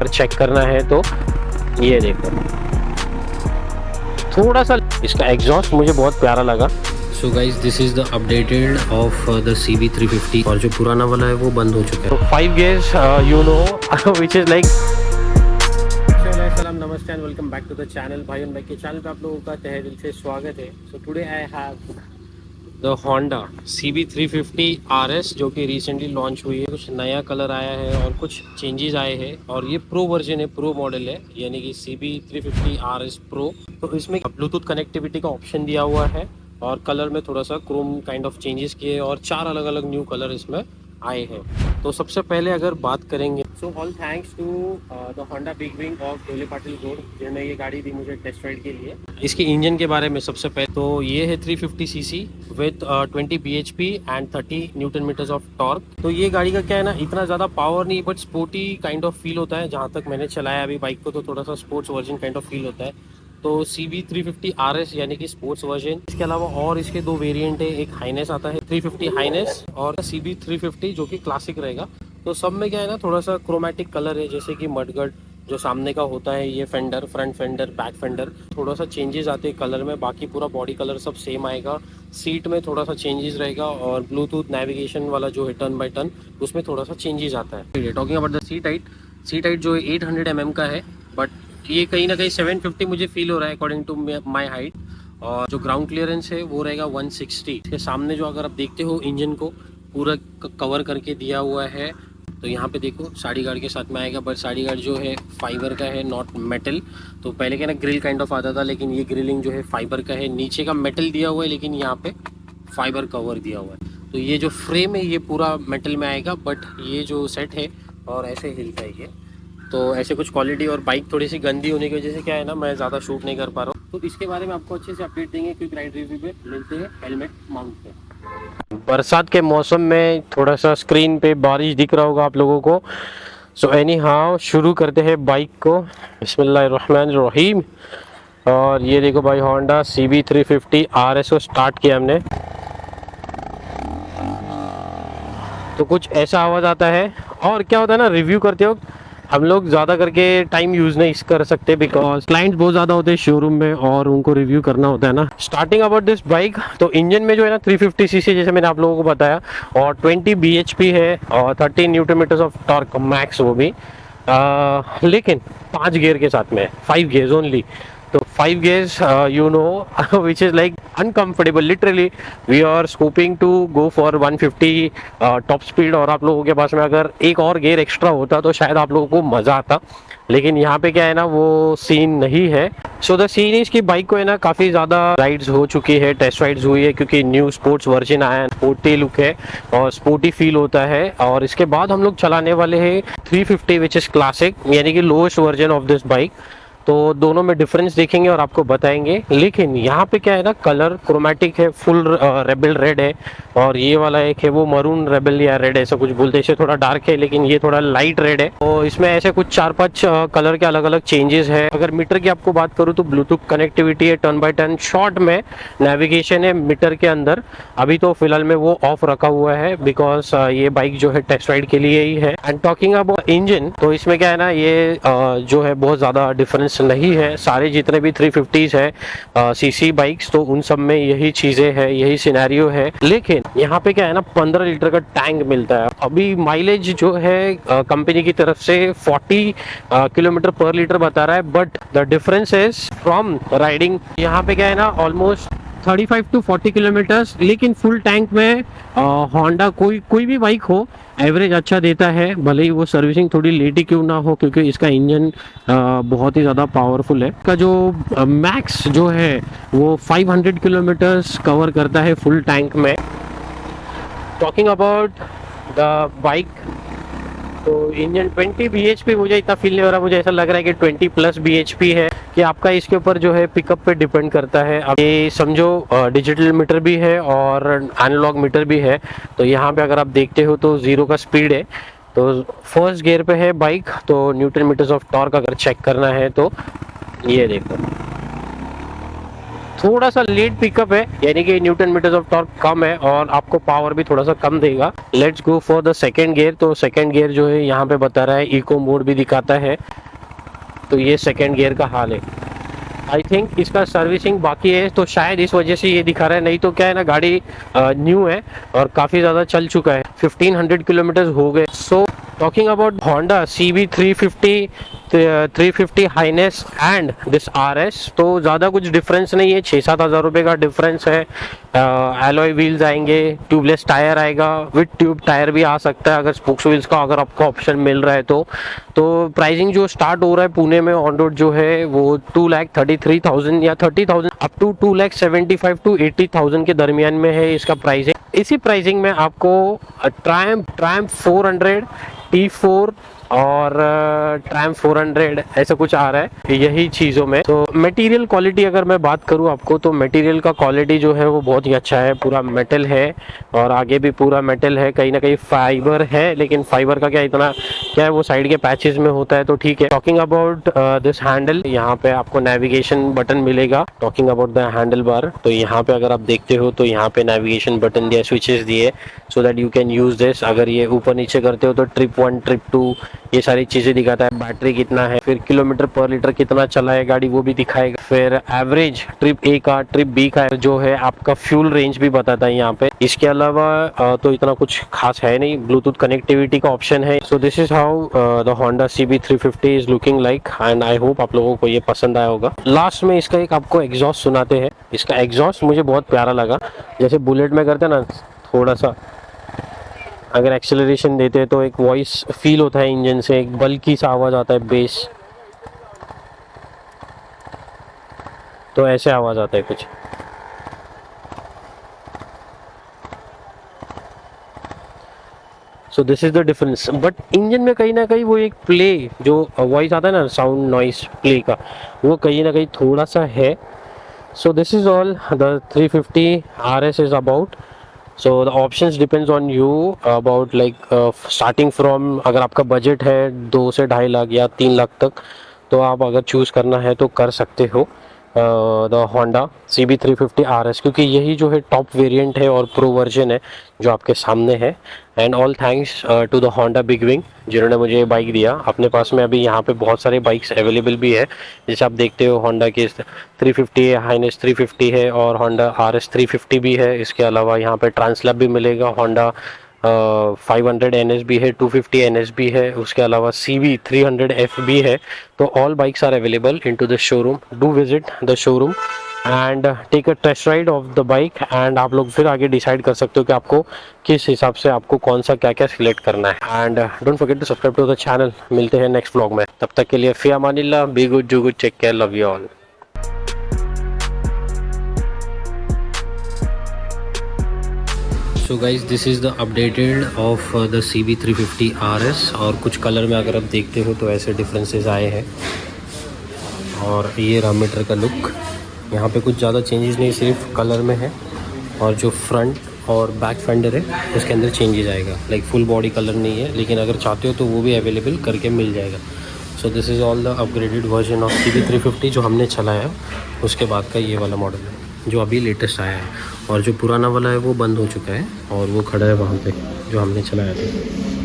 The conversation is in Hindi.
अगर चेक करना है तो ये देखो, थोड़ा सा इसका एग्जॉस्ट मुझे बहुत प्यारा लगा। सो guys this is the updated of the CB350 और जो पुराना वाला है वो बंद हो चुका है। तो 5 gears you know which is like. सलाम, नमस्ते and welcome back to the channel. भाई और भाई के चैनल पे आप लोगों का तहे दिल से स्वागत है। So today I have the Honda CB350 RS जो कि रिसेंटली लॉन्च हुई है। कुछ नया कलर आया है और कुछ चेंजेस आए हैं और ये प्रो वर्जन है, प्रो मॉडल है, यानी कि CB350 RS प्रो। तो इसमें ब्लूटूथ कनेक्टिविटी का ऑप्शन दिया हुआ है और कलर में थोड़ा सा क्रोम काइंड ऑफ चेंजेस किए और 4 अलग अलग न्यू कलर इसमें आए हैं। तो सबसे पहले अगर बात करेंगे, so all thanks to the Honda Big Wing of Dhole Patil road जिन्होंने ये गाड़ी दी मुझे टेस्ट राइड के लिए। इसके इंजन के बारे में सबसे पहले तो ये है 350cc with 20 bhp and 30 newton meters of torque. तो ये गाड़ी का क्या है ना, इतना ज़्यादा पावर नहीं but sporty kind of feel होता है। जहाँ तक मैंने चलाया अभी बाइक को तो थोड़ा सा sports version kind of feel होता है। तो CB350 RS यानी कि स्पोर्ट्स वर्जन। इसके अलावा और इसके 2 वेरिएंट है, एक हाईनेस आता है 350 हाईनेस और CB350 जो कि क्लासिक रहेगा। तो सब में क्या है ना, थोड़ा सा क्रोमेटिक कलर है, जैसे कि मडगार्ड जो सामने का होता है, ये fender, front fender, back fender, थोड़ा सा चेंजेस आते हैं कलर में। बाकी पूरा बॉडी कलर सब सेम आएगा। सीट में थोड़ा सा चेंजेस रहेगा और ब्लूटूथ नेविगेशन वाला जो है टर्न बाय टर्न, उसमें थोड़ा सा चेंजेस आता है। Talking about the seat height जो है 800 mm का है, बट ये कहीं ना कहीं 750 मुझे फील हो रहा है अकॉर्डिंग टू माई हाइट। और जो ग्राउंड क्लियरेंस है वो रहेगा 160। इसके सामने जो अगर आप देखते हो इंजन को पूरा कवर करके दिया हुआ है। तो यहाँ पे देखो साड़ी गार्ड के साथ में आएगा, बट साड़ी गार्ड जो है फाइबर का है, नॉट मेटल। तो पहले क्या ना ग्रिल काइंड ऑफ आता था, लेकिन ये ग्रिलिंग जो है फाइबर का है। नीचे का मेटल दिया हुआ है लेकिन यहाँ पे फाइबर कवर दिया हुआ है। तो ये जो फ्रेम है ये पूरा मेटल में आएगा, बट ये जो सेट है और ऐसे हिलता है ये। तो ऐसे कुछ क्वालिटी, और बाइक थोड़ी सी गंदी होने की वजह से क्या है ना, मैं ज़्यादा शूट नहीं कर पा रहा हूँ। तो इसके बारे में आपको अच्छे से अपडेट देंगे क्विक राइड रिव्यू पे। मिलते हैं हेलमेट माउंट पे। बरसात के मौसम में थोड़ा सा स्क्रीन पे बारिश दिख रहा होगा आप लोगों को। सो एनी हाउ शुरू करते हैं बाइक को। बिस्मिल्लाहिर्रहमानिर्रहीम। और ये देखो भाई, होंडा CB350 RS को स्टार्ट किया हमने तो कुछ ऐसा आवाज़ आता है। और क्या होता है ना, रिव्यू करते हो हम लोग ज़्यादा करके टाइम यूज़ नहीं कर सकते बिकॉज क्लाइंट्स बहुत ज़्यादा होते हैं शोरूम में और उनको रिव्यू करना होता है ना। स्टार्टिंग अबाउट दिस बाइक, तो इंजन में जो है ना 350cc जैसे मैंने आप लोगों को बताया और 20 bhp है और 30 newton meters of torque max, वो भी लेकिन 5 गियर के साथ में, 5 गियर्स ओनली। तो 5 gears you know which is like uncomfortable literally we are scoping to go for 150 top speed। और आप लोगों के पास में अगर एक और गियर एक्स्ट्रा होता तो शायद आप लोगों को मज़ा आता, लेकिन यहाँ पे क्या है ना, वो सीन नहीं है। सो द सीन इज की बाइक को है ना काफ़ी ज़्यादा राइड्स हो चुकी है, टेस्ट राइड्स हुई है, क्योंकि न्यू स्पोर्ट्स वर्जन आया है, स्पोर्टी लुक है और स्पोर्टी फील होता है। और इसके बाद हम लोग चलाने वाले हैं 350 विच इज़ क्लासिक, यानी कि lowest version of this bike. तो दोनों में डिफरेंस देखेंगे और आपको बताएंगे। लेकिन यहाँ पे क्या है ना, कलर क्रोमेटिक है, फुल रेबल रेड है और ये वाला एक है वो मरून रेबल या रेड ऐसा कुछ बोलते हैं। इसे थोड़ा डार्क है लेकिन ये थोड़ा लाइट रेड है। तो इसमें ऐसे कुछ 4-5 कलर के अलग अलग चेंजेस है। अगर मीटर की आपको बात करूँ तो ब्लूटूथ कनेक्टिविटी है, टर्न बाय टर्न, शॉर्ट में नेविगेशन है मीटर के अंदर। अभी तो फिलहाल में वो ऑफ रखा हुआ है बिकॉज ये बाइक जो है टेस्ट राइड के लिए ही है। एंड टॉकिंग अबाउट इंजन, तो इसमें क्या है ना, ये जो है बहुत ज़्यादा डिफरेंस नहीं है। सारे जितने भी 350s है सीसी बाइक्स, तो उन सब में यही चीजें है, यही सिनेरियो है। लेकिन यहाँ पे क्या है ना, 15 लीटर का टैंक मिलता है। अभी माइलेज जो है कंपनी की तरफ से 40 किलोमीटर पर लीटर बता रहा है, but the difference is from riding. यहाँ पे क्या है ना, ऑलमोस्ट 35 to 40 किलोमीटर्स। लेकिन फुल टैंक में होंडा कोई भी बाइक हो एवरेज अच्छा देता है, भले ही वो सर्विसिंग थोड़ी लेट ही क्यों ना हो, क्योंकि इसका इंजन बहुत ही ज़्यादा पावरफुल है। इसका जो मैक्स जो है वो 500 किलोमीटर्स कवर करता है फुल टैंक में। टॉकिंग अबाउट द बाइक, तो इंजन 20 bhp मुझे इतना फील नहीं हो रहा, मुझे ऐसा लग रहा है कि 20+ bhp है। कि आपका इसके ऊपर जो है पिकअप पे डिपेंड करता है। अब ये समझो डिजिटल मीटर भी है और एनालॉग मीटर भी है। तो यहाँ पे अगर आप देखते हो तो 0 का स्पीड है, तो फर्स्ट गियर पे है बाइक। तो न्यूटन मीटर्स ऑफ टॉर्क अगर चेक करना है तो ये देखो थोड़ा सा लेट पिकअप है, यानी कि न्यूटन मीटर्स ऑफ टॉर्क कम है और आपको पावर भी थोड़ा सा कम देगा। Let's go for the second gear. तो सेकेंड गियर जो है यहाँ पे बता रहा है इको मोड भी दिखाता है। तो ये सेकेंड गियर का हाल है। आई थिंक इसका सर्विसिंग बाकी है, तो शायद इस वजह से ये दिखा रहा है, नहीं तो क्या है ना, गाड़ी न्यू है और काफ़ी ज़्यादा चल चुका है, 1500 किलोमीटर हो गए। So talking about Honda CB350 350 Highness and this RS, तो ज़्यादा कुछ डिफरेंस नहीं है, 6-7 हज़ार रुपये का डिफरेंस है। एलॉय व्हील्स आएंगे, ट्यूबलेस टायर आएगा, विद ट्यूब टायर भी आ सकता है अगर स्पोक्स व्हील्स का अगर आपको ऑप्शन मिल रहा है तो प्राइसिंग जो स्टार्ट हो रहा है पुणे में ऑन रोड जो है वो 2,33,000 या 30,000 अप टू 2,75,000 to 80,000 के दरमियान में है इसका प्राइसिंग। इसी प्राइसिंग में आपको ट्रायम्फ 400 T4 और ट्रायम्फ 400 ऐसा कुछ आ रहा है यही चीज़ों में। तो मटेरियल क्वालिटी अगर मैं बात करूँ आपको, तो मटेरियल का क्वालिटी जो है वो बहुत ही अच्छा है, पूरा मेटल है और आगे भी पूरा मेटल है, कहीं ना कहीं फाइबर है, लेकिन फाइबर का क्या इतना क्या है, वो साइड के पैचेस में होता है, तो ठीक है। टॉकिंग अबाउट दिस हैंडल, यहाँ पे आपको नेविगेशन बटन मिलेगा। Talking about the handle bar, तो यहाँ पे अगर आप देखते हो तो यहाँ पे नेविगेशन बटन दिया, स्विचेस दिए, so that you can use this. अगर ये ऊपर नीचे करते हो तो ट्रिप 1 ट्रिप 2 ये सारी चीज़ें दिखाता है, बैटरी कितना है, फिर किलोमीटर पर लीटर कितना चला है गाड़ी वो भी दिखाएगा, फिर एवरेज ट्रिप A का, ट्रिप B का जो है आपका फ्यूल रेंज भी बताता है यहाँ पे। इसके अलावा तो इतना कुछ खास है नहीं, ब्लूटूथ कनेक्टिविटी का ऑप्शन है। So this is how the Honda CB350 is looking like, and I hope आप लोगों को ये पसंद आया होगा। लास्ट में इसका एक आपको एग्जॉस्ट सुनाते हैं। इसका एग्जॉस्ट मुझे बहुत प्यारा लगा, जैसे बुलेट में करते हैं ना, थोड़ा सा अगर एक्सेलरेशन देते हैं तो एक वॉइस फील होता है इंजन से, एक बल्कि सा आवाज़ आता है, बेस, तो ऐसे आवाज़ आता है कुछ। So this is the difference, but engine में कहीं ना कहीं वो एक प्ले जो वॉइस आता है ना, साउंड नॉइस प्ले का, वो कहीं ना कहीं थोड़ा सा है। So this is all the 350 RS is about. So the options depends on you about like starting from, अगर आपका बजट है 2 से 2.5 लाख या 3 लाख तक, तो आप अगर चूज़ करना है तो कर सकते हो द होंडा CB350 RS, क्योंकि यही जो है टॉप वेरिएंट है और प्रो वर्जन है जो आपके सामने है। And all thanks to the Honda Big Wing जिन्होंने मुझे ये बाइक दिया। अपने पास में अभी यहाँ पे बहुत सारे बाइक्स अवेलेबल भी है, जैसे आप देखते हो होंडा की 350 है, हाइनेस 350 है और होंडा RS 350 भी है। इसके अलावा यहाँ पे ट्रांसलैब भी मिलेगा, होंडा 500 NS भी है, 250 NS भी है, उसके अलावा CB 300F भी है। तो all bikes are available in to the showroom. Do visit the showroom and take a test ride of the bike, and आप लोग फिर आगे डिसाइड कर सकते हो कि आपको किस हिसाब से आपको कौन सा क्या क्या सिलेक्ट करना है। And don't forget to subscribe to the channel. मिलते हैं नेक्स्ट व्लॉग में, तब तक के लिए फी अमानिल्लाह, be good, do good, take care, love you all. So guys this is the updated of the CB350 RS, और कुछ कलर में अगर आप देखते हो तो ऐसे डिफरेंसेस आए हैं। और ये रहा मीटर का लुक, यहाँ पे कुछ ज़्यादा चेंजेस नहीं, सिर्फ कलर में है, और जो फ्रंट और बैक फेंडर है उसके अंदर चेंजेस आएगा। लाइक फुल बॉडी कलर नहीं है, लेकिन अगर चाहते हो तो वो भी अवेलेबल करके मिल जाएगा। So this is all the upgraded version of CB350 जो हमने चलाया, उसके बाद का ये वाला मॉडल है जो अभी लेटेस्ट आया है। और जो पुराना वाला है वो बंद हो चुका है और वो खड़ा है वहाँ पे जो हमने चलाया था।